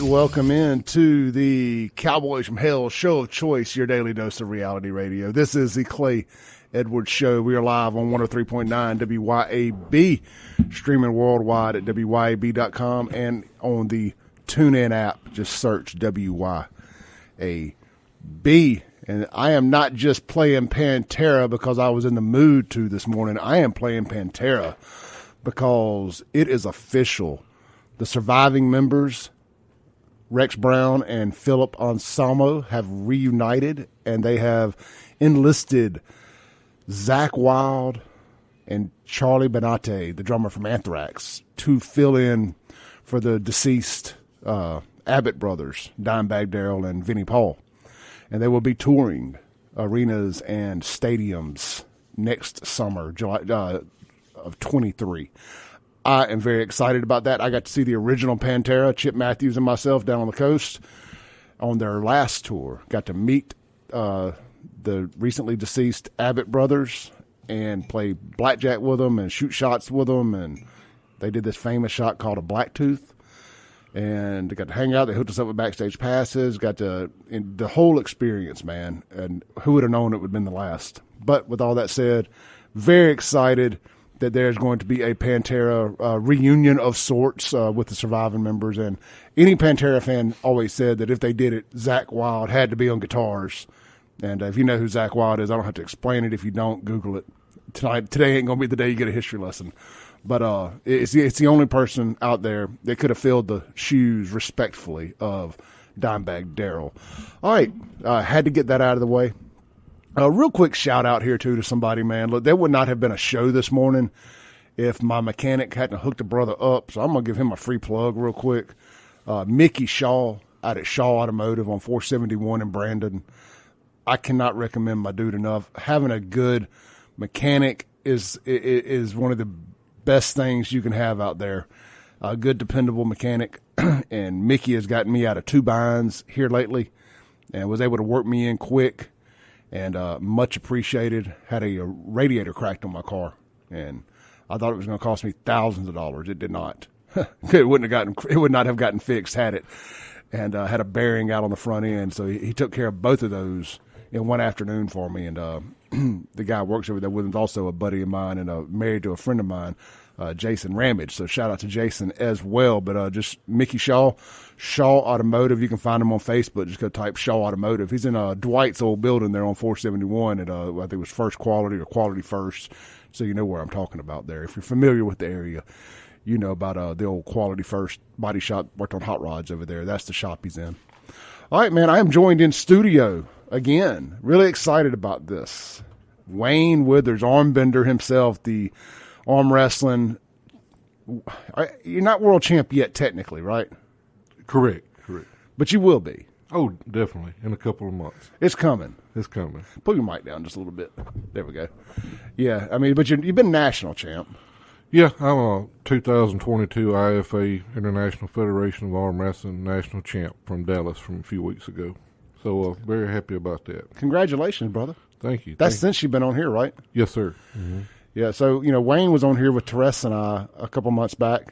Welcome into the Cowboys from Hell show of choice, your daily dose of reality radio. This is the Clay Edwards Show. We are live on 103.9 WYAB, streaming worldwide at WYAB.com and on the TuneIn app. Just search WYAB. And I am not just playing PATERA because I was in the mood to this morning. I am playing PATERA because it is official. The surviving members, Rex Brown and Philip Anselmo, have reunited, and they have enlisted Zakk Wylde and Charlie Benante, the drummer from Anthrax, to fill in for the deceased Abbott brothers, Dimebag Daryl and Vinnie Paul. And they will be touring arenas and stadiums next summer, July of 23. I am very excited about that. I got to see the original PATERA, Chip Matthews and myself, down on the coast on their last tour. Got to meet the recently deceased Abbott brothers and play blackjack with them and shoot shots with them. And they did this famous shot called a black tooth. And they got to hang out. They hooked us up with backstage passes. Got to the whole experience, man. And who would have known it would have been the last? But with all that said, very excited that there's going to be a PATERA reunion of sorts with the surviving members. And any PATERA fan always said that if they did it, Zakk Wylde had to be on guitars. And if you know who Zakk Wylde is, I don't have to explain it. If you don't, Google it. Today ain't going to be the day you get a history lesson. But it's the only person out there that could have filled the shoes respectfully of Dimebag Daryl. All right, had to get that out of the way. A real quick shout out here, too, to somebody, man. Look, there would not have been a show this morning if my mechanic hadn't hooked a brother up. So I'm going to give him a free plug real quick. Mickey Shaw out at Shaw Automotive on 471 in Brandon. I cannot recommend my dude enough. Having a good mechanic is one of the best things you can have out there. A good, dependable mechanic. And Mickey has gotten me out of 2 binds here lately and was able to work me in quick. And much appreciated. Had a radiator cracked on my car, and I thought it was going to cost me thousands of dollars. It did not. It would not have gotten fixed had it. And had a bearing out on the front end, so he took care of both of those in one afternoon for me. And the guy who works over there with him is also a buddy of mine and married to a friend of mine, Jason Ramage. So shout out to Jason as well. But just Mickey Shaw Automotive. You can find him on Facebook. Just go type Shaw Automotive. He's in Dwight's old building there on 471 at I think it was First Quality or Quality First. So you know where I'm talking about there. If you're familiar with the area, you know about the old Quality First body shop. Worked on hot rods over there. That's the shop he's in. All right, man. I am joined in studio again. Really excited about this. Wayne Withers, armbender himself, the arm wrestling. You're not world champ yet, technically, right? Correct. But you will be. Oh, definitely. In a couple of months. It's coming. Pull your mic down just a little bit. There we go. Yeah, I mean, but you've been national champ. Yeah, I'm a 2022 IFA International Federation of Arm Wrestling national champ from Dallas from a few weeks ago. So very happy about that. Congratulations, brother. Thank you. That's since you've been on here, right? Yes, sir. Mm-hmm. Yeah, so, Wayne was on here with Teresa and I a couple months back,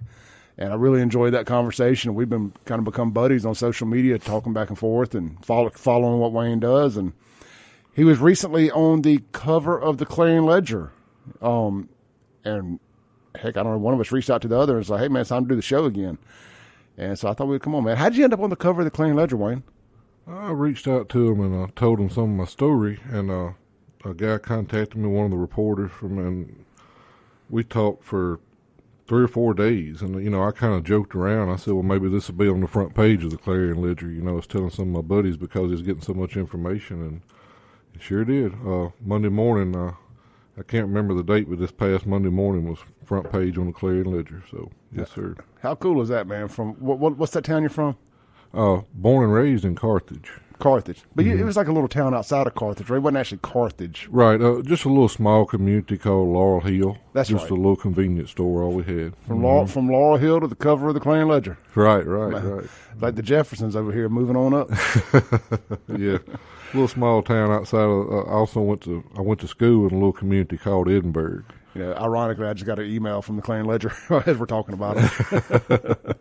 and I really enjoyed that conversation. We've been kind of become buddies on social media, talking back and forth and following what Wayne does. And he was recently on the cover of the Clarion Ledger. And, heck, I don't know, one of us reached out to the other and was like, hey, man, it's time to do the show again. And so I thought we'd come on, man. How'd you end up on the cover of the Clarion Ledger, Wayne? I reached out to him and I told him some of my story, and a guy contacted me, one of the reporters and we talked for 3 or 4 days. And, I kind of joked around. I said, well, maybe this will be on the front page of the Clarion Ledger. I was telling some of my buddies because he's getting so much information, and it sure did. Monday morning, I can't remember the date, but this past Monday morning was front page on the Clarion Ledger. So, yes, sir. How cool is that, man? From what's that town you're from? Born and raised in Carthage. Carthage. But it was like a little town outside of Carthage, right? It wasn't actually Carthage. Right. Just a little small community called Laurel Hill. That's just right. a little convenience store, all we had. From Laurel Hill to the cover of the Clarion Ledger. Right. Like the Jeffersons over here moving on up. Yeah. Little small town outside of, I went to school in a little community called Edinburgh. You know, ironically, I just got an email from the Clarion Ledger as we're talking about it.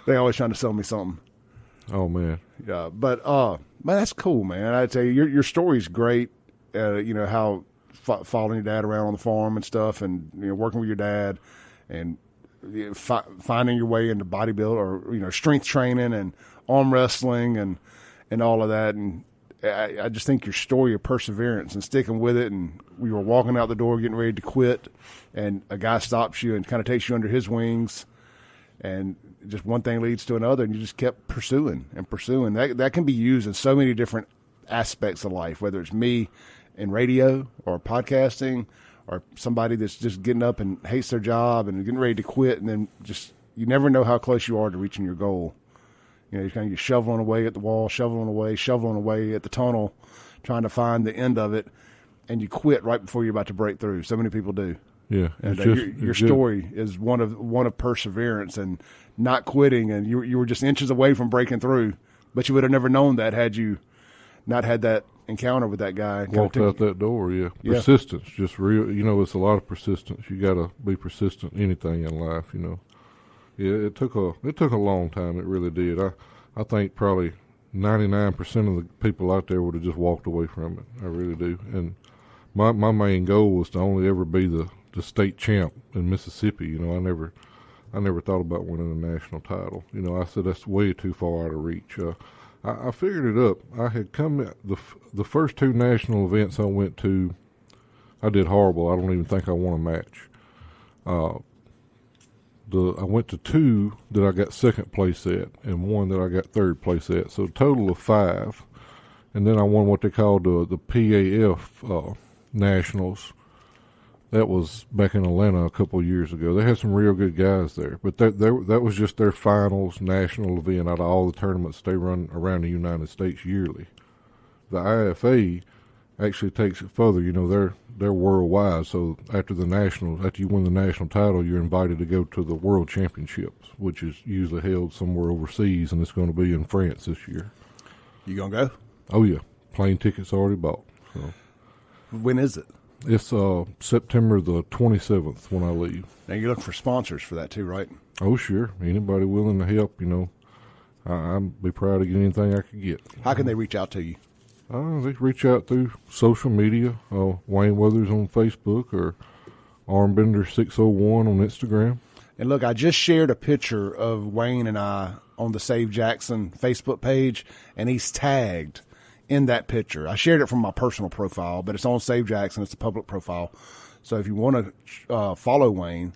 They always trying to sell me something. Oh, man. Yeah, but man, that's cool, man. I tell you, your story's great. You know, how following your dad around on the farm and stuff, and you know, working with your dad, and finding your way into bodybuilding or strength training and arm wrestling and all of that. And I just think your story of perseverance and sticking with it. And we were walking out the door getting ready to quit, and a guy stops you and kind of takes you under his wings, and just one thing leads to another, and you just kept pursuing and pursuing. That can be used in so many different aspects of life, whether it's me in radio or podcasting, or somebody that's just getting up and hates their job and getting ready to quit, and then just you never know how close you are to reaching your goal. You know, you kind of get shoveling away at the wall, shoveling away at the tunnel, trying to find the end of it, and you quit right before you're about to break through. So many people do. Yeah, and your story is one of perseverance and not quitting, and you were just inches away from breaking through, but you would have never known that had you not had that encounter with that guy. Walked out that door, yeah. Persistence, just real. You know, it's a lot of persistence. You got to be persistent in anything in life. You know, yeah. It took a long time. It really did. I think probably 99% of the people out there would have just walked away from it. I really do. And my main goal was to only ever be the state champ in Mississippi. You know, I never thought about winning a national title. You know, I said that's way too far out of reach. I figured it up. I had come the first two national events I went to, I did horrible. I don't even think I won a match. I went to two that I got second place at, and one that I got third place at. So a total of 5. And then I won what they called the PAF nationals. That was back in Atlanta a couple of years ago. They had some real good guys there, but that was just their finals national event out of all the tournaments they run around the United States yearly. The IFA actually takes it further. You know, they're worldwide. So after you win the national title, you're invited to go to the World Championships, which is usually held somewhere overseas, and it's going to be in France this year. You gonna go? Oh yeah, plane tickets already bought. So. When is it? It's September the 27th when I leave. Now you're looking for sponsors for that too, right? Oh, sure. Anybody willing to help, you know, I'd be proud to get anything I could get. How can they reach out to you? They reach out through social media, Wayne Weathers on Facebook or Armbender601 on Instagram. And look, I just shared a picture of Wayne and I on the Save Jackson Facebook page, and he's tagged in that picture. I shared it from my personal profile, but it's on Save Jackson. It's a public profile. So if you want to follow Wayne,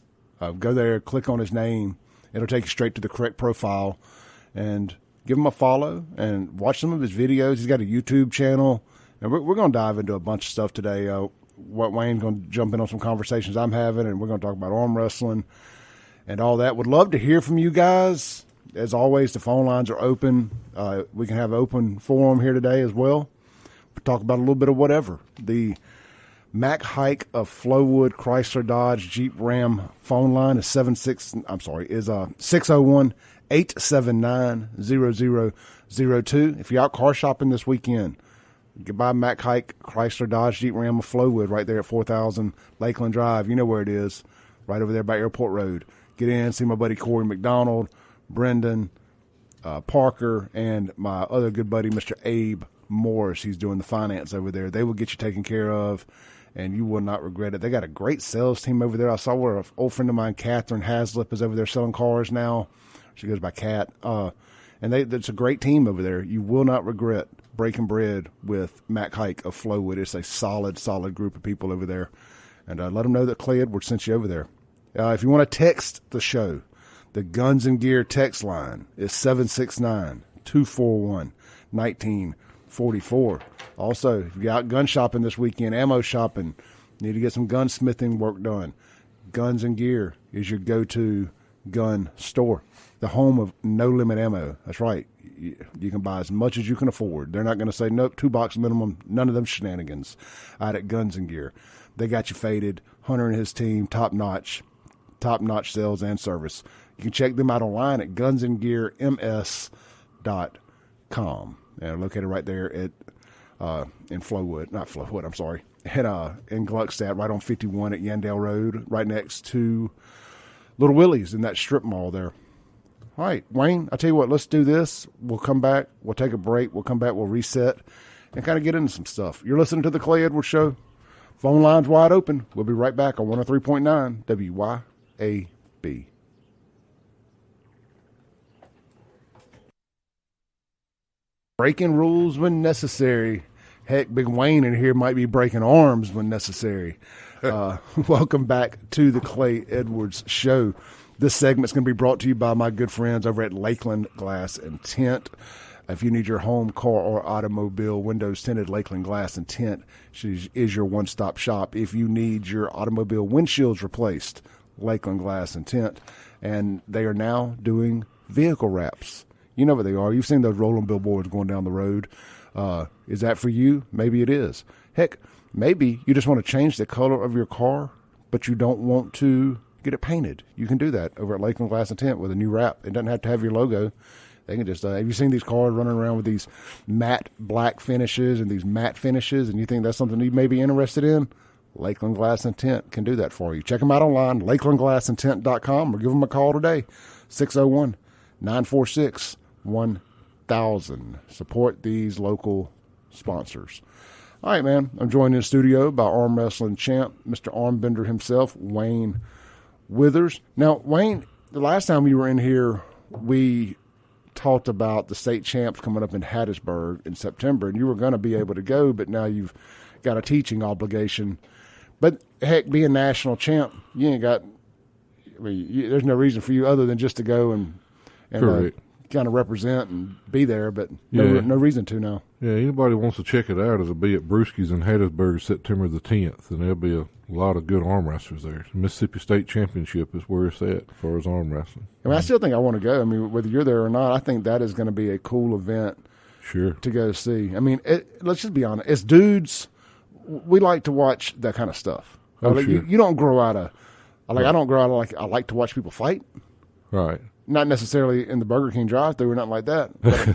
go there, click on his name. It'll take you straight to the correct profile, and give him a follow and watch some of his videos. He's got a YouTube channel, and we're going to dive into a bunch of stuff today. Wayne's going to jump in on some conversations I'm having, and we're going to talk about arm wrestling and all that. Would love to hear from you guys. As always, the phone lines are open. We can have an open forum here today as well. We'll talk about a little bit of whatever. The Mac Hike of Flowwood Chrysler Dodge Jeep Ram phone line is 601-879-0002. If you're out car shopping this weekend, get by Mac Hike Chrysler Dodge Jeep Ram of Flowwood right there at 4000 Lakeland Drive. You know where it is, right over there by Airport Road. Get in, see my buddy Corey McDonald, Brendan, Parker, and my other good buddy, Mr. Abe Morris. He's doing the finance over there. They will get you taken care of, and you will not regret it. They got a great sales team over there. I saw where an old friend of mine, Catherine Haslip, is over there selling cars now. She goes by Cat. And it's a great team over there. You will not regret breaking bread with Mac Hike of Flowwood. It's a solid group of people over there. And let them know that Clay Edwards sent you over there. If you want to text the show, the Guns and Gear text line is 769-241-1944. Also, if you're out gun shopping this weekend, ammo shopping, need to get some gunsmithing work done, Guns and Gear is your go-to gun store. the home of no limit ammo. That's right. You can buy as much as you can afford. They're not going to say, nope, 2 box minimum. None of them shenanigans out at Guns and Gear. They got you faded. Hunter and his team, top notch sales and service. You can check them out online at gunsandgearms.com. They're located right there at in Gluckstadt, right on 51 at Yandell Road, right next to Little Willie's in that strip mall there. All right, Wayne, I tell you what, let's do this. We'll come back. We'll take a break. We'll come back. We'll reset and kind of get into some stuff. You're listening to The Clay Edwards Show. Phone lines wide open. We'll be right back on 103.9 WYAB. Breaking rules when necessary. Heck, Big Wayne in here might be breaking arms when necessary. Welcome back to The Clay Edwards Show. This segment's going to be brought to you by my good friends over at Lakeland Glass and Tint. If you need your home, car, or automobile windows tinted, Lakeland Glass and Tint is your one-stop shop. If you need your automobile windshields replaced, Lakeland Glass and Tint. And they are now doing vehicle wraps. You know what they are. You've seen those rolling billboards going down the road. Is that for you? Maybe it is. Heck, maybe you just want to change the color of your car, but you don't want to get it painted. You can do that over at Lakeland Glass and Tint with a new wrap. It doesn't have to have your logo. They can just, have you seen these cars running around with these matte black finishes and these matte finishes, and you think that's something you may be interested in? Lakeland Glass and Tint can do that for you. Check them out online, lakelandglassandtint.com, or give them a call today, 601-946-1000. Support these local sponsors. All right, man. I'm joined in the studio by arm wrestling champ, Mr. Armbender himself, Wayne Withers. Now, Wayne, the last time you were in here, we talked about the state champs coming up in Hattiesburg in September, and you were going to be able to go, but now you've got a teaching obligation. But, heck, being national champ, you ain't got – I mean, there's no reason for you other than just to go and kind of represent and be there, but no reason to now. Yeah, anybody wants to check it out, it'll be at Brewski's in Hattiesburg September the 10th, and there'll be a lot of good arm wrestlers there. The Mississippi State Championship is where it's at as far as arm wrestling. I mean, I still think I want to go. I mean, whether you're there or not, I think that is going to be a cool event to go see. I mean, let's just be honest. As dudes, we like to watch that kind of stuff. You don't grow out of I don't grow out of I like to watch people fight. Right. Not necessarily in the Burger King drive-thru or nothing like that. But,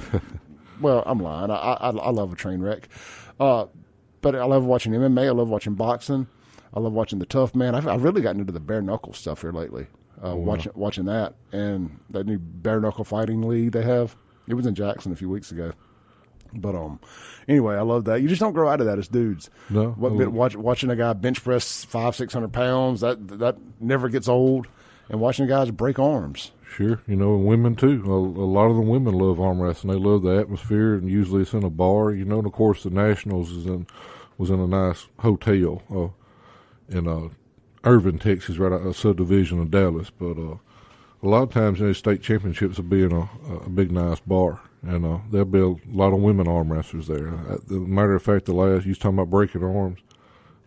well, I'm lying. I love a train wreck. But I love watching MMA. I love watching boxing. I love watching the Tough Man. I've really gotten into the bare knuckle stuff here lately. Watching that and that new bare knuckle fighting league they have. It was in Jackson a few weeks ago. But anyway, I love that. You just don't grow out of that as dudes. No. Watching a guy bench press 500-600 pounds, that never gets old. And watching guys break arms. Sure, and women too. A lot of the women love arm wrestling. They love the atmosphere, and usually it's in a bar. And of course, the Nationals was in a nice hotel in Irving, Texas, right out a subdivision of Dallas. But a lot of times, state championships will be in a big, nice bar, and there'll be a lot of women arm wrestlers there. As a matter of fact, you was talking about breaking arms.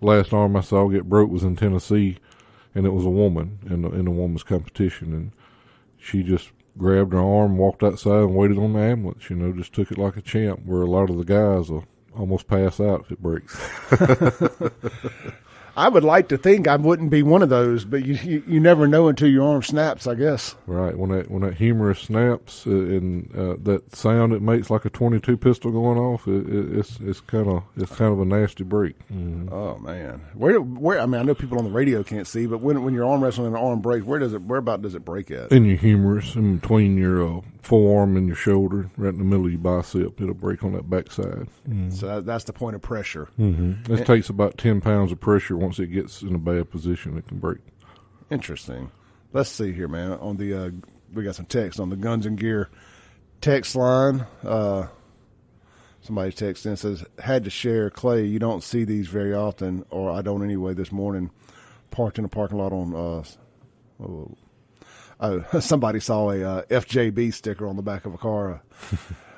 The last arm I saw get broke was in Tennessee, and it was a woman in a woman's competition, and she just grabbed her arm, walked outside, and waited on the ambulance. Just took it like a champ. Where a lot of the guys will almost pass out if it breaks. I would like to think I wouldn't be one of those, but you never know until your arm snaps, I guess. Right. When that humerus snaps and that sound it makes like a .22 pistol going off, it's kind of a nasty break. Mm-hmm. Oh man, where? I mean, I know people on the radio can't see, but when your arm wrestling and an arm breaks, whereabout does it break at? In your humerus, in between your forearm and your shoulder, right in the middle of your bicep, it'll break on that backside. Mm-hmm. So that's the point of pressure. Mm-hmm. It takes about 10 pounds of pressure. Once it gets in a bad position, it can break. Interesting. Let's see here, man. On the we got some text on the Guns and Gear text line. Somebody texted in and says, had to share, Clay, you don't see these very often, or I don't anyway this morning, parked in a parking lot on somebody saw a FJB sticker on the back of a car,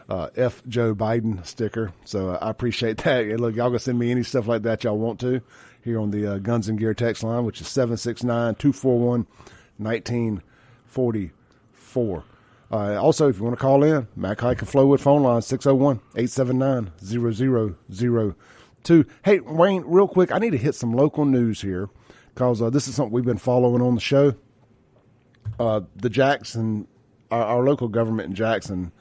F. Joe Biden sticker. So I appreciate that. And look, y'all can send me any stuff like that y'all want to here on the Guns and Gear text line, which is 769-241-1944. Also, if you want to call in, Mac Hike and Flowwood phone line, 601-879-0002. Hey, Wayne, real quick, I need to hit some local news here because this is something we've been following on the show. The Jackson, our local government in Jackson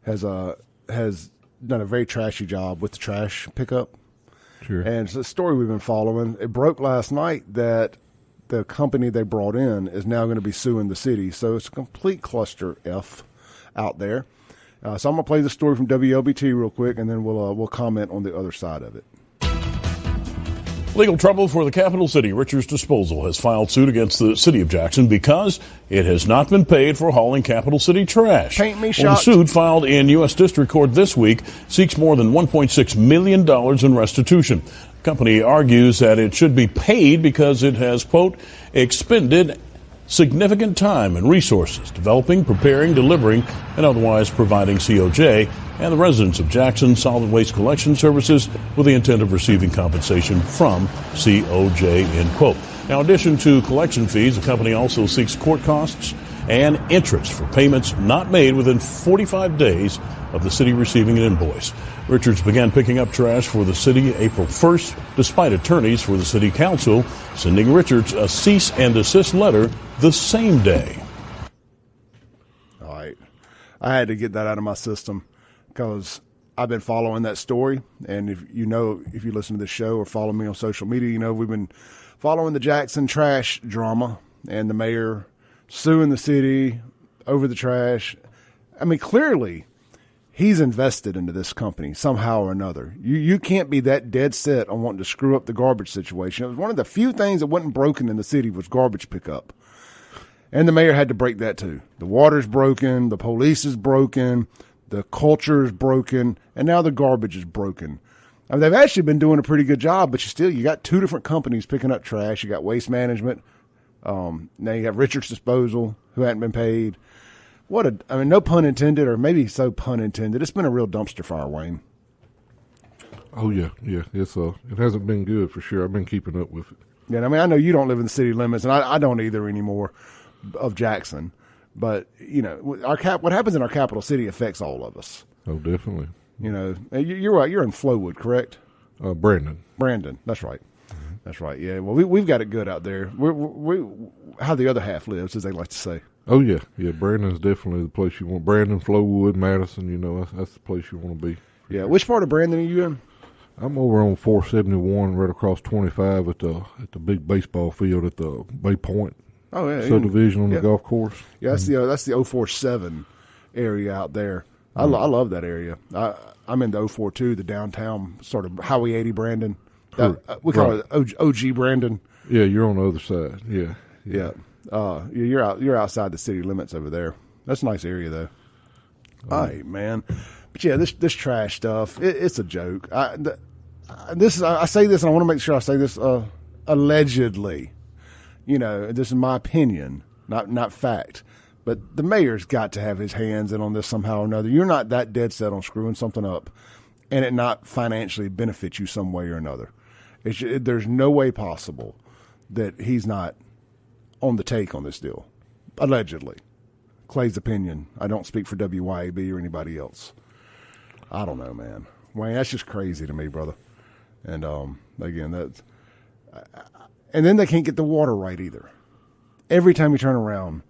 has done a very trashy job with the trash pickup. Sure. And it's a story we've been following. It broke last night that the company they brought in is now going to be suing the city. So it's a complete cluster F out there. So I'm going to play the story from WLBT real quick, and then we'll comment on the other side of it. Legal trouble for the capital city. Richards Disposal has filed suit against the city of Jackson because it has not been paid for hauling capital city trash. Paint me The shocked. suit filed in U.S. District Court this week seeks more than $1.6 million in restitution. The company argues that it should be paid because it has, quote, expended significant time and resources developing, preparing, delivering, and otherwise providing COJ and the residents of Jackson solid waste collection services with the intent of receiving compensation from COJ, end quote. Now, in addition to collection fees, the company also seeks court costs and interest for payments not made within 45 days of the city receiving an invoice. Richards began picking up trash for the city April 1st, despite attorneys for the city council sending Richards a cease and desist letter the same day. All right. I had to get that out of my system because I've been following that story. And if you listen to this show or follow me on social media, you know we've been following the Jackson trash drama and the mayor suing the city over the trash. I mean, clearly he's invested into this company somehow or another. You can't be that dead set on wanting to screw up the garbage situation. It was one of the few things that wasn't broken in the city was garbage pickup. And the mayor had to break that too. The water's broken, the police is broken, the culture is broken, and now the garbage is broken. I mean, they've actually been doing a pretty good job, but you got two different companies picking up trash. You got Waste Management. Now you have Richards Disposal, who hadn't been paid. No pun intended, or maybe so pun intended. It's been a real dumpster fire, Wayne. Oh yeah. It hasn't been good for sure. I've been keeping up with it. Yeah, I mean, I know you don't live in the city limits, and I don't either anymore of Jackson. But what happens in our capital city affects all of us. Oh, definitely. You're right. You're in Flowwood, correct? Brandon. That's right. Mm-hmm. That's right. Yeah. Well, we've got it good out there. We how the other half lives, as they like to say. Oh yeah. Brandon's definitely the place you want. Brandon, Flowwood, Madison. That's the place you want to be. Yeah. Which part of Brandon are you in? I'm over on 471, right across 25 at the big baseball field at the Bay Point. Oh yeah. Subdivision on the golf course. Yeah. That's the 047 area out there. I love that area. I'm in the 042, the downtown sort of Highway 80 Brandon. We call it OG Brandon. Yeah, you're on the other side. Yeah. You're outside the city limits over there. That's a nice area though. All right, man. But yeah, this trash stuff, it's a joke. I say this, and I want to make sure I say this allegedly. This is my opinion, not fact. But the mayor's got to have his hands in on this somehow or another. You're not that dead set on screwing something up and it not financially benefit you some way or another. There's no way possible that he's not on the take on this deal, allegedly. Clay's opinion. I don't speak for WYAB or anybody else. I don't know, man. Wayne, that's just crazy to me, brother. And again, and then they can't get the water right either. Every time you turn around,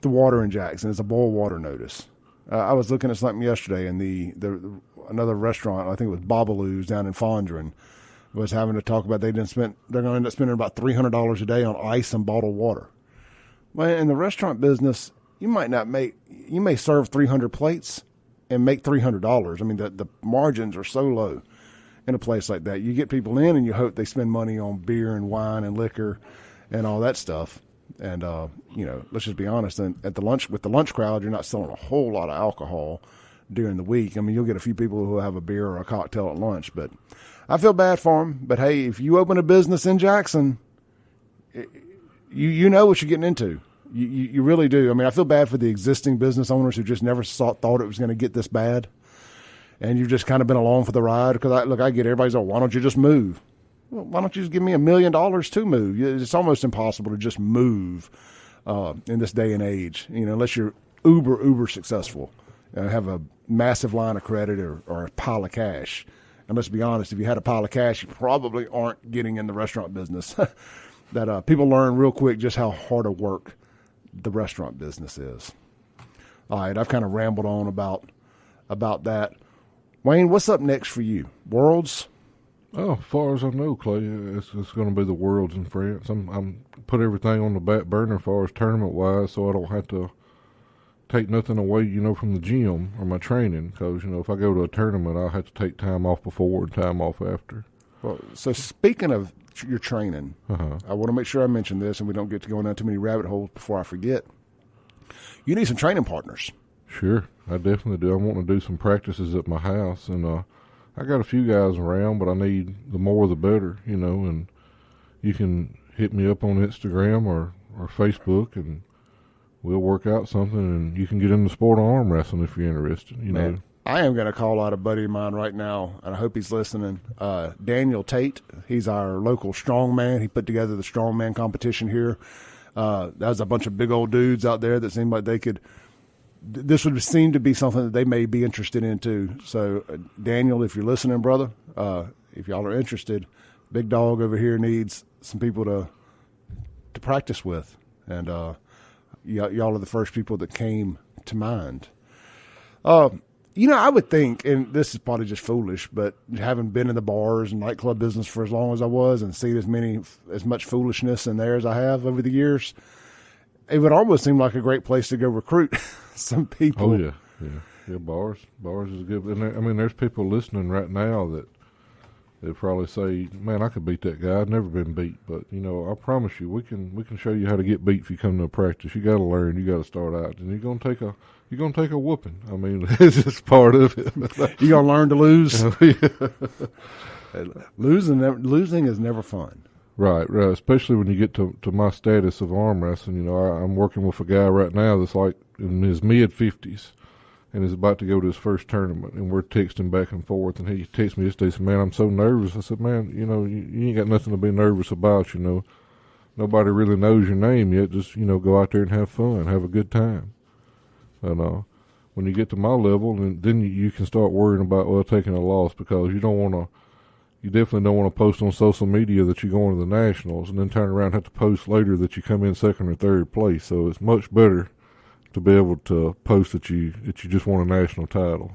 the water in Jackson is a boil water notice. I was looking at something yesterday, and another restaurant, I think it was Babalu's down in Fondren, was having to talk about they're going to end up spending about $300 a day on ice and bottled water. Well, in the restaurant business, you may serve 300 plates and make $300. I mean, the margins are so low in a place like that. You get people in and you hope they spend money on beer and wine and liquor and all that stuff. And, let's just be honest. With the lunch crowd, you're not selling a whole lot of alcohol during the week. I mean, you'll get a few people who have a beer or a cocktail at lunch, but I feel bad for them. But hey, if you open a business in Jackson, you know what you're getting into. You really do. I mean, I feel bad for the existing business owners who just never thought it was going to get this bad. And you've just kind of been along for the ride. Because I get everybody's like, why don't you just move? Well, why don't you just give me $1 million to move? It's almost impossible to just move in this day and age, unless you're uber successful, have a massive line of credit or a pile of cash. And let's be honest, if you had a pile of cash, you probably aren't getting in the restaurant business. That people learn real quick just how hard a work the restaurant business is. All right, I've kind of rambled on about that. Wayne, what's up next for you? Worlds? Oh, as far as I know, Clay, it's going to be the Worlds in France. I'm put everything on the back burner as far as tournament-wise, so I don't have to take nothing away, from the gym or my training. Because, if I go to a tournament, I'll have to take time off before and time off after. Well, so speaking of your training, I want to make sure I mention this and we don't get to go down too many rabbit holes before I forget. You need some training partners. Sure, I definitely do. I want to do some practices at my house, and I got a few guys around, but I need the more the better, and you can hit me up on Instagram or Facebook, and we'll work out something, and you can get into sport of arm wrestling if you're interested, Man, I am going to call out a buddy of mine right now, and I hope he's listening. Daniel Tate, he's our local strongman. He put together the strongman competition here. That was a bunch of big old dudes out there that seemed like they could – this would seem to be something that they may be interested in too. So, Daniel, if you're listening, brother, if y'all are interested, Big Dog over here needs some people to practice with. And y'all are the first people that came to mind. I would think, and this is probably just foolish, but having been in the bars and nightclub business for as long as I was and seen as much foolishness in there as I have over the years, it would almost seem like a great place to go recruit some people. Oh, yeah. Bars is good. And there's people listening right now that they'd probably say, man, I could beat that guy. I've never been beat. But, I promise you, we can show you how to get beat if you come to a practice. You got to learn. You got to start out. And you're going to take a whooping. It's just part of it. You're going to learn to lose. Losing is never fun. Right. Especially when you get to my status of arm wrestling. I'm working with a guy right now that's like in his mid-50s and is about to go to his first tournament. And we're texting back and forth. And he texts me yesterday, he said, man, I'm so nervous. I said, man, you ain't got nothing to be nervous about, Nobody really knows your name yet. Just, go out there and have fun, have a good time. And when you get to my level, then you can start worrying about, taking a loss because you definitely don't want to post on social media that you're going to the Nationals and then turn around and have to post later that you come in second or third place. So it's much better to be able to post that you just won a national title,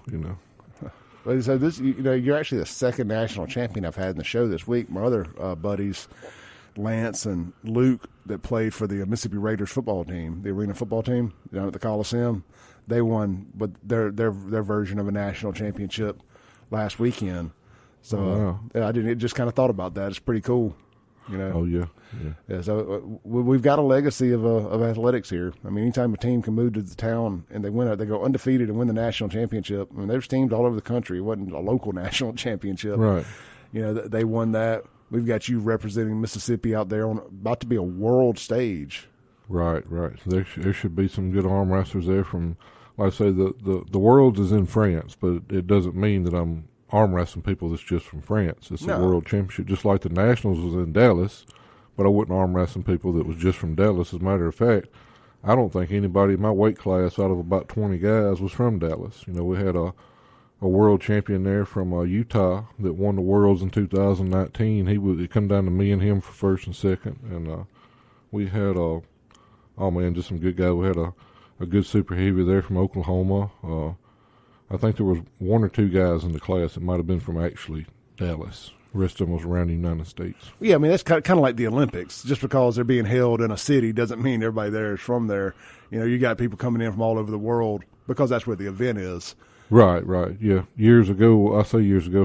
So this, you're actually the second national champion I've had in the show this week. My other buddies, Lance and Luke, that played for the Mississippi Raiders football team, the arena football team down at the Coliseum, they won, but their version of a national championship last weekend. So I just kind of thought about that. It's pretty cool, Oh yeah. So we've got a legacy of athletics here. Anytime a team can move to the town and they win it, they go undefeated and win the national championship. There's teams all over the country. It wasn't a local national championship, right? They won that. We've got you representing Mississippi out there on about to be a world stage. Right. There should be some good arm wrestlers there from, like I say, the Worlds is in France, but it doesn't mean that I'm arm wrestling people that's just from France. It's a world championship, just like the Nationals was in Dallas, but I wouldn't arm wrestling people that was just from Dallas. As a matter of fact, I don't think anybody in my weight class out of about 20 guys was from Dallas. We had a world champion there from Utah that won the Worlds in 2019. It come down to me and him for first and second, and we had just some good guys. We had a good super heavy there from Oklahoma. I think there was one or two guys in the class that might have been from actually Dallas. The rest of them was around the United States. Yeah, that's kind of like the Olympics. Just because they're being held in a city doesn't mean everybody there is from there. You got people coming in from all over the world because that's where the event is. Right. Yeah. Years ago, it's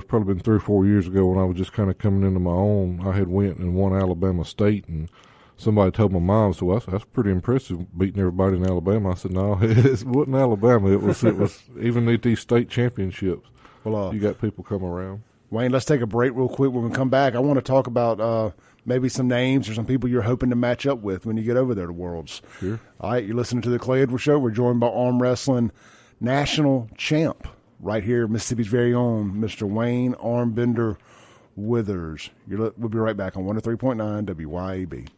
probably been 3 or 4 years ago when I was just kind of coming into my own. I had went and won Alabama State, and somebody told my mom, so that's pretty impressive, beating everybody in Alabama. I said, no, it wasn't Alabama. It was even at these state championships. Well, you got people come around. Wayne, let's take a break real quick. When we come back, I want to talk about maybe some names or some people you're hoping to match up with when you get over there to Worlds. Sure. All right, you're listening to the Clay Edwards Show. We're joined by arm wrestling national champ right here, Mississippi's very own Mr. Wayne Armbender Withers. We'll be right back on 103.9 WYAB.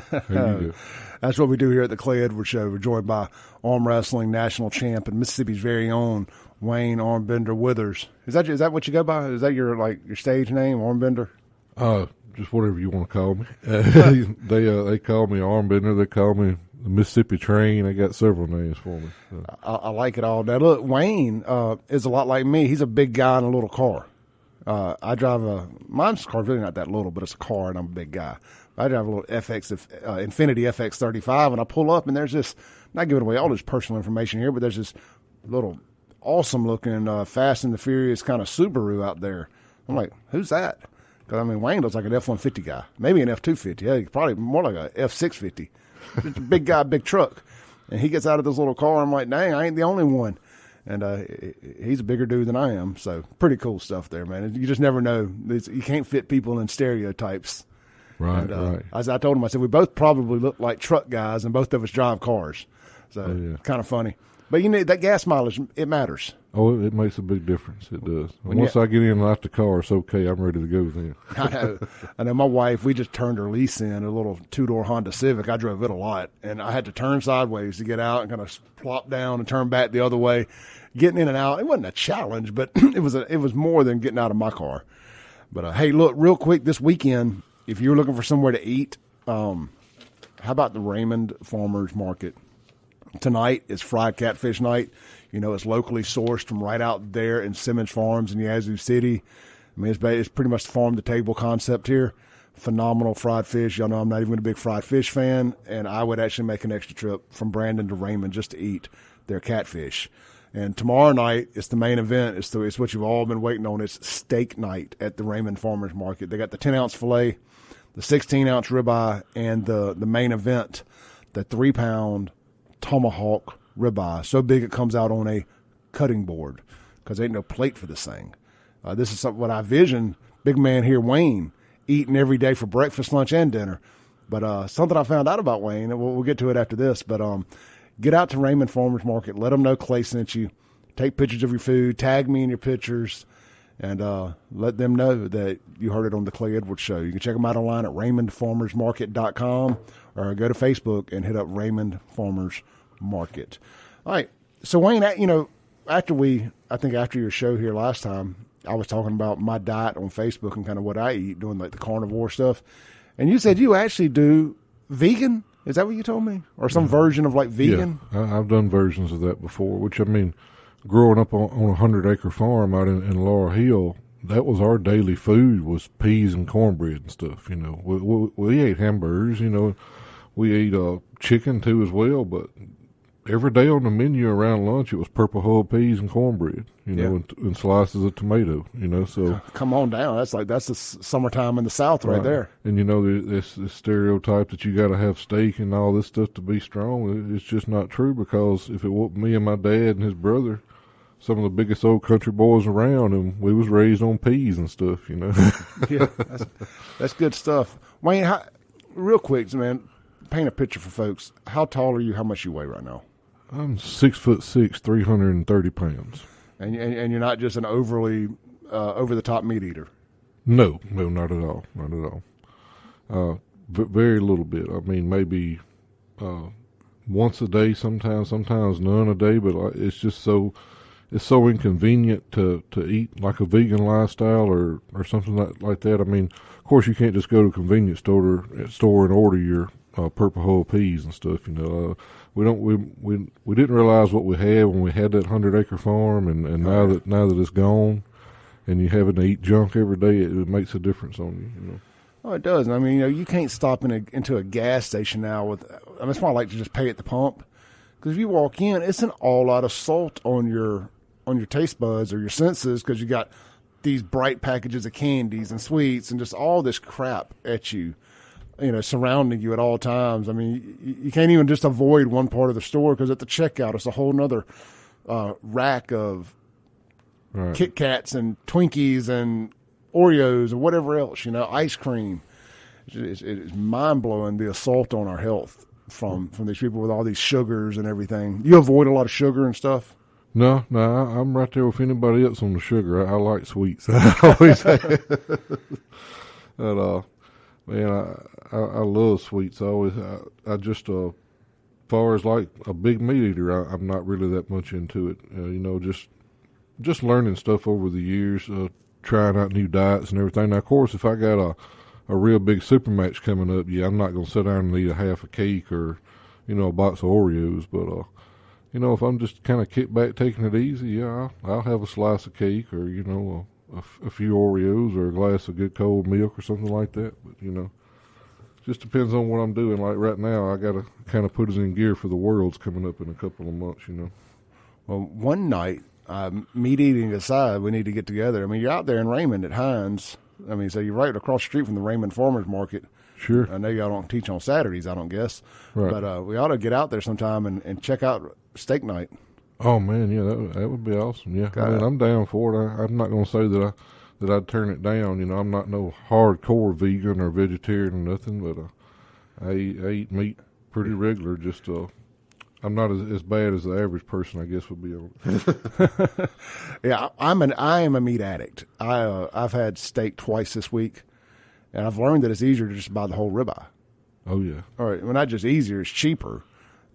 There you go. That's what we do here at the Clay Edwards Show. We're joined by arm wrestling national champ and Mississippi's very own Wayne Armbender Withers. Is that what you go by? Is that your stage name, Armbender? Just whatever you want to call me. They call me Armbender. They call me the Mississippi Train. They got several names for me. So. I like it all. Now look, Wayne is a lot like me. He's a big guy in a little car. I drive mine's car's really not that little, but it's a car, and I'm a big guy. I drive a little Infiniti FX35, and I pull up, and there's this, not giving away all this personal information here, but there's this little awesome-looking Fast and the Furious kind of Subaru out there. I'm like, who's that? Because, I mean, Wayne looks like an F-150 guy, maybe an F-250. Yeah, probably more like a F-650. Just a big guy, big truck. And he gets out of this little car. I'm like, dang, I ain't the only one. And he's a bigger dude than I am. So pretty cool stuff there, man. You just never know. You can't fit people in stereotypes. Right, and, right. As I told him, I said, we both probably look like truck guys, and both of us drive cars. So kind of funny. But you know, that gas mileage, it matters. Oh, it makes a big difference. It does. Once I get in and out the car, it's okay. I'm ready to go then. I know my wife, we just turned her lease in, a little two-door Honda Civic. I drove it a lot, and I had to turn sideways to get out and kind of plop down and turn back the other way. Getting in and out, it wasn't a challenge, but it was more than getting out of my car. But, hey, look, real quick, this weekend, if you're looking for somewhere to eat, how about the Raymond Farmers Market? Tonight is fried catfish night. You know, it's locally sourced from right out there in Simmons Farms in Yazoo City. I mean, it's pretty much the farm-to-table concept here. Phenomenal fried fish. Y'all know I'm not even a big fried fish fan, and I would actually make an extra trip from Brandon to Raymond just to eat their catfish. And tomorrow night, it's the main event. It's what you've all been waiting on. It's steak night at the Raymond Farmers Market. They got the 10-ounce filet, the 16-ounce ribeye, and the main event, the 3-pound tomahawk ribeye. So big it comes out on a cutting board because there ain't no plate for this thing. This is what I vision big man here, Wayne, eating every day for breakfast, lunch, and dinner. But something I found out about Wayne, and we'll get to it after this, but get out to Raymond Farmers Market. Let them know Clay sent you. Take pictures of your food. Tag me in your pictures. And let them know that you heard it on the Clay Edwards Show. You can check them out online at RaymondFarmersMarket.com or go to Facebook and hit up Raymond Farmers Market. All right. So, Wayne, you know, after your show here last time, I was talking about my diet on Facebook and kind of what I eat, doing like the carnivore stuff. And you said you actually do vegan? Is that what you told me? Or some version of like vegan? Yeah, I've done versions of that before, which I mean, growing up on a 100-acre farm out in Laurel Hill, that was our daily food was peas and cornbread and stuff. You know, we ate hamburgers. You know, we ate chicken too as well. But every day on the menu around lunch, it was purple hull peas and cornbread. You know, and slices of tomato. You know, so come on down. That's the summertime in the South right there. And you know, this stereotype that you got to have steak and all this stuff to be strong. It's just not true, because if it wasn't me and my dad and his brother, some of the biggest old country boys around, and we was raised on peas and stuff, you know. Yeah, that's good stuff. Wayne, real quick, man, paint a picture for folks. How tall are you? How much you weigh right now? I'm 6'6", 330 pounds. And you're not just an overly over the top meat eater. No, not at all, not at all. Very little bit. I mean, maybe once a day, sometimes none a day. But it's just so. It's so inconvenient to eat like a vegan lifestyle or something like that. I mean, of course, you can't just go to a convenience store and order your purple hull peas and stuff. You know, we didn't realize what we had when we had that 100-acre farm, and now that it's gone, and you having to eat junk every day, it makes a difference on you. You know. Oh, it does. I mean, you know, you can't stop into a gas station now that's why I like to just pay at the pump, because if you walk in, it's an all-out assault on your taste buds or your senses, because you got these bright packages of candies and sweets and just all this crap at you, you know, surrounding you at all times. I mean, you can't even just avoid one part of the store, because at the checkout it's a whole nother rack of Kit Kats and Twinkies and Oreos or whatever else, you know, ice cream. It's mind-blowing, the assault on our health from these people with all these sugars and everything. You avoid a lot of sugar and stuff? No, I'm right there with anybody else on the sugar. I like sweets. I always have. But, Man, I love sweets. I just far as like a big meat eater, I'm not really that much into it. Just learning stuff over the years, trying out new diets and everything. Now, of course, if I got a real big super match coming up, I'm not going to sit down and eat a half a cake or, a box of Oreos. But, if I'm just kind of kick back, taking it easy, I'll have a slice of cake or, a few Oreos or a glass of good cold milk or something like that. But, just depends on what I'm doing. Like right now, I got to kind of put it in gear for the Worlds coming up in a couple of months, Well, one night, meat eating aside, we need to get together. I mean, you're out there in Raymond at Hines. I mean, so you're right across the street from the Raymond Farmers Market. Sure. I know y'all don't teach on Saturdays, I don't guess. Right. But we ought to get out there sometime and check out steak night. Oh, man, yeah, that would be awesome. Yeah, I mean, I'm down for it. I'm not going to say that I'd turn it down. I'm not no hardcore vegan or vegetarian or nothing, but I eat meat pretty regular. Just I'm not as bad as the average person, I guess, would be on it. Yeah, I am a meat addict. I've had steak twice this week, and I've learned that it's easier to just buy the whole ribeye. Oh, yeah. All right, well, not just easier, it's cheaper.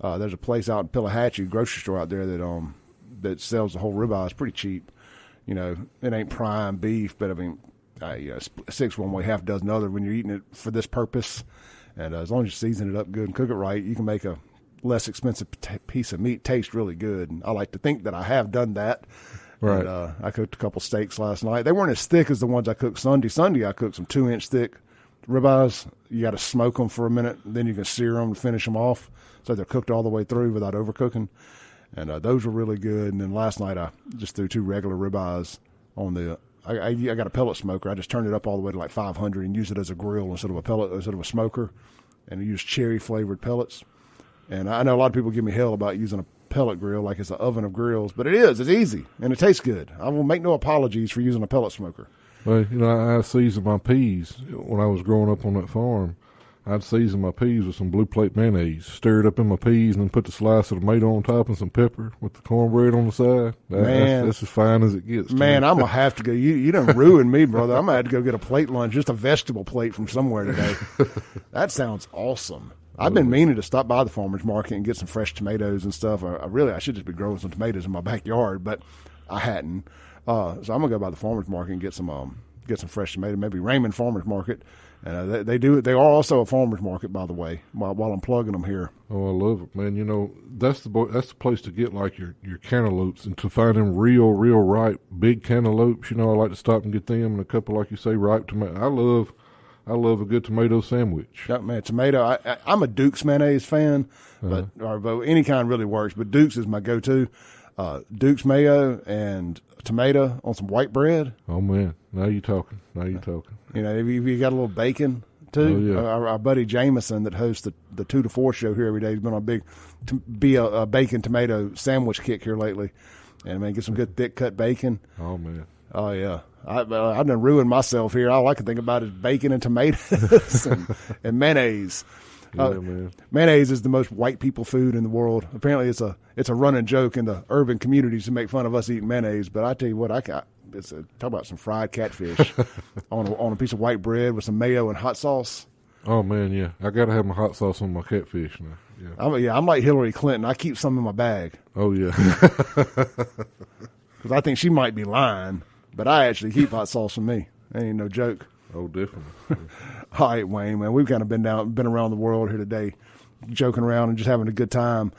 There's a place out in Pillahatchee, grocery store out there that sells the whole ribeye. It's pretty cheap. It ain't prime beef, but I mean, six one way, half dozen other when you're eating it for this purpose. And as long as you season it up good and cook it right, you can make a less expensive piece of meat taste really good. And I like to think that I have done that. Right. And, I cooked a couple steaks last night. They weren't as thick as the ones I cooked Sunday. Sunday I cooked some 2-inch thick ribeyes. You got to smoke them for a minute, then you can sear them and finish them off so they're cooked all the way through without overcooking. And those were really good. And then last night I just threw 2 regular ribeyes on the. I got a pellet smoker. I just turned it up all the way to like 500 and used it as a grill instead of a smoker, and I used cherry flavored pellets. And I know a lot of people give me hell about using a pellet grill like it's an oven of grills, but it is. It's easy and it tastes good. I will make no apologies for using a pellet smoker. Well, I seasoned my peas when I was growing up on that farm. I'd season my peas with some blue plate mayonnaise, stir it up in my peas, and then put the slice of tomato on top and some pepper with the cornbread on the side. That's as fine as it gets. Man, I'm going to have to go. You done ruined me, brother. I'm going to have to go get a plate lunch, just a vegetable plate from somewhere today. That sounds awesome. I've been meaning to stop by the farmer's market and get some fresh tomatoes and stuff. I should just be growing some tomatoes in my backyard, but I hadn't. So I'm going to go by the farmer's market and get some fresh tomatoes, maybe Raymond Farmer's Market. And they are also a farmer's market, by the way, while I'm plugging them here. Oh, I love it, man. That's the place to get like your cantaloupes, and to find them real ripe, big cantaloupes. I like to stop and get them and a couple, like you say, ripe tomato. I love a good tomato sandwich. Yeah, man, tomato. I'm a Duke's mayonnaise fan, but any kind really works. But Duke's is my go-to. Duke's mayo and tomato on some white bread. Oh man, now you're talking. If you got a little bacon too. Oh, yeah. Our buddy Jameson that hosts the 2 to 4 show here every day. He's been on a bacon tomato sandwich kick here lately, and man, get some good thick cut bacon. Oh man. Oh yeah. I've done ruined myself here. All I can think about is bacon and tomatoes and mayonnaise. Yeah, man. Mayonnaise is the most white people food in the world. Apparently, it's a running joke in the urban communities to make fun of us eating mayonnaise. But I tell you what, talk about some fried catfish on a piece of white bread with some mayo and hot sauce. Oh man, yeah, I gotta have my hot sauce on my catfish now. Yeah, I'm like Hillary Clinton. I keep some in my bag. Oh yeah, because I think she might be lying, but I actually keep hot sauce on me. That ain't no joke. Oh, definitely. All right, Wayne, man, we've kind of been around the world here today, joking around and just having a good time.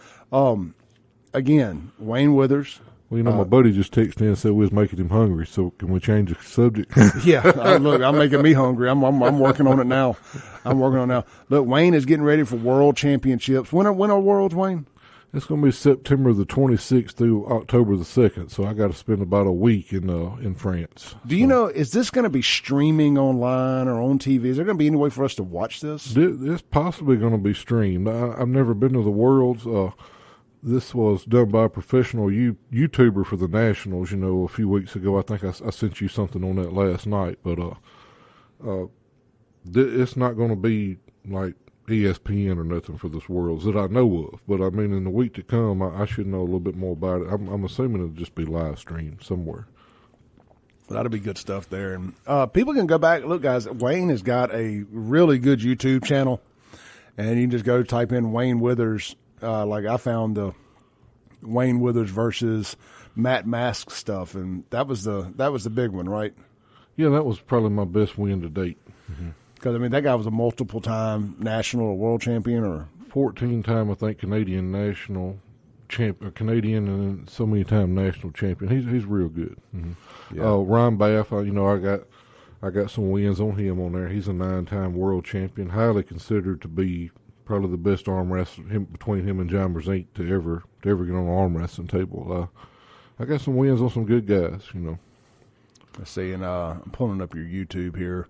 Again, Wayne Withers. Well, my buddy just texted in and said we was making him hungry, so can we change the subject? Yeah, look, I'm making me hungry. I'm working on it now. Look, Wayne is getting ready for World Championships. When are Worlds, Wayne? It's going to be September the 26th through October the 2nd, so I got to spend about a week in France. Do you know, is this going to be streaming online or on TV? Is there going to be any way for us to watch this? It's possibly going to be streamed. I've never been to the Worlds. This was done by a professional YouTuber for the Nationals, a few weeks ago. I think I sent you something on that last night, but it's not going to be like ESPN or nothing for this Worlds that I know of. But I mean, in the week to come, I should know a little bit more about it. I'm assuming it'll just be live streamed somewhere. That'll be good stuff there. And people can go back. Look, guys, Wayne has got a really good YouTube channel, and you can just go type in Wayne Withers. Like I found the Wayne Withers versus Matt Mask stuff, and that was the big one, right? Yeah, that was probably my best win to date. Because, I mean, that guy was a multiple-time national or world champion, or 14-time, I think, Canadian national champion, Canadian, and so many time national champion. He's real good. Yeah. Ryan Baff, I got some wins on him on there. He's a 9-time world champion, highly considered to be probably the best arm wrestler between him and John Brzezinski to ever get on an arm wrestling table. I got some wins on some good guys. Let's see, and I'm pulling up your YouTube here.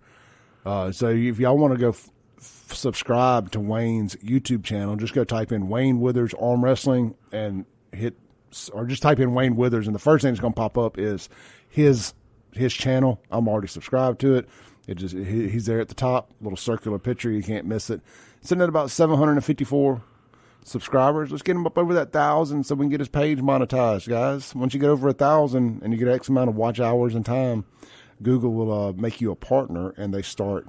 So if y'all want to go subscribe to Wayne's YouTube channel, just go type in Wayne Withers Arm Wrestling and just type in Wayne Withers, and the first thing that's going to pop up is his channel. I'm already subscribed to it. He's there at the top, little circular picture. You can't miss it. Sitting at about 754 subscribers. Let's get him up over that 1,000 so we can get his page monetized, guys. Once you get over 1,000 and you get X amount of watch hours and time, Google will make you a partner, and they start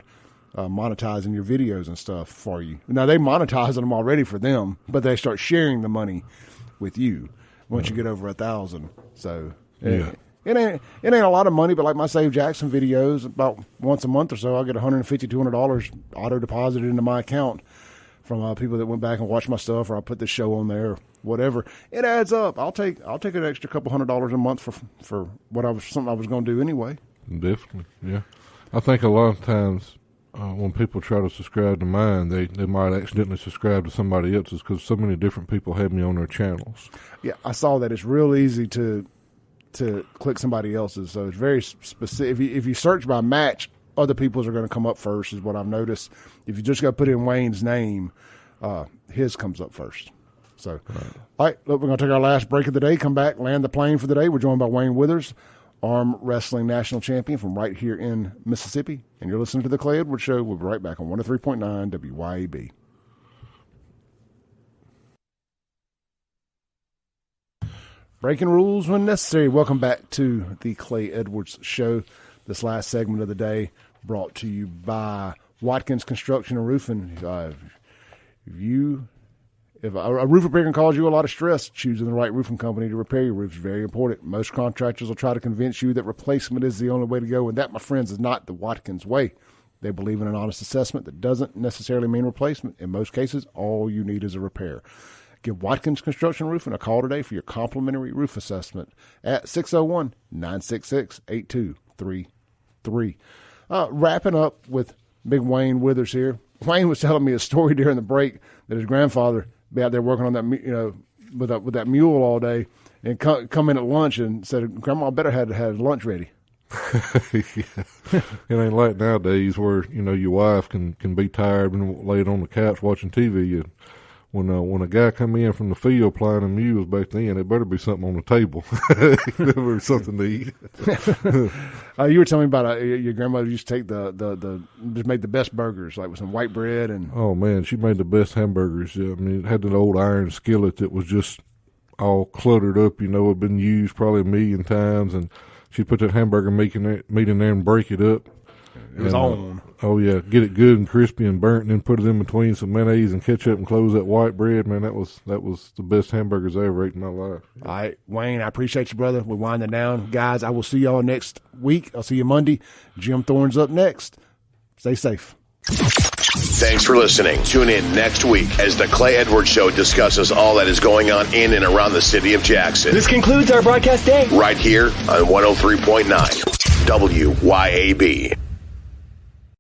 monetizing your videos and stuff for you. Now, they monetize them already for them, but they start sharing the money with you once you get over 1,000. So yeah. It ain't a lot of money, but like my Save Jackson videos, about once a month or so, I get $150, $200 auto deposited into my account from people that went back and watched my stuff, or I put the show on there, or whatever. It adds up. I'll take an extra couple $100 a month for something I was going to do anyway. Definitely, yeah. I think a lot of times when people try to subscribe to mine, they might accidentally subscribe to somebody else's because so many different people have me on their channels. Yeah, I saw that. It's real easy to click somebody else's, so it's very specific. If you search by match, other people's are going to come up first, is what I've noticed. If you just got to put in Wayne's name, his comes up first. So, All right, look, we're going to take our last break of the day, come back, land the plane for the day. We're joined by Wayne Withers, arm wrestling national champion from right here in Mississippi. And you're listening to The Clay Edwards Show. We'll be right back on 103.9 WYAB. Breaking rules when necessary. Welcome back to The Clay Edwards Show. This last segment of the day brought to you by Watkins Construction and Roofing. If a roof repair can cause you a lot of stress, choosing the right roofing company to repair your roof is very important. Most contractors will try to convince you that replacement is the only way to go, and that, my friends, is not the Watkins way. They believe in an honest assessment that doesn't necessarily mean replacement. In most cases, all you need is a repair. Give Watkins Construction and Roofing a call today for your complimentary roof assessment at 601-966-8233. Wrapping up with Big Wayne Withers here. Wayne was telling me a story during the break that his grandfather be out there working on that, with that mule all day, and come in at lunch and said, "Grandma better had lunch ready." Yeah. It ain't like nowadays where your wife can be tired and laid on the couch watching TV. And when a guy come in from the field plying the mules back then, it better be something on the table. It better be something to eat. You were telling me about your grandmother used to take just make the best burgers, like with some white bread and. Oh man, she made the best hamburgers. I mean, it had an old iron skillet that was just all cluttered up. It'd been used probably a million times, and she'd put that hamburger meat in there and break it up. It was on. Oh yeah, get it good and crispy and burnt, and then put it in between some mayonnaise and ketchup and close that white bread. Man, that was the best hamburgers I ever ate in my life. All right, Wayne, I appreciate you, brother. We're winding down, guys. I will see y'all next week. I'll see you Monday. Jim Thorne's up next. Stay safe. Thanks for listening. Tune in next week as the Clay Edwards Show discusses all that is going on in and around the city of Jackson. This concludes our broadcast day. Right here on 103.9 WYAB.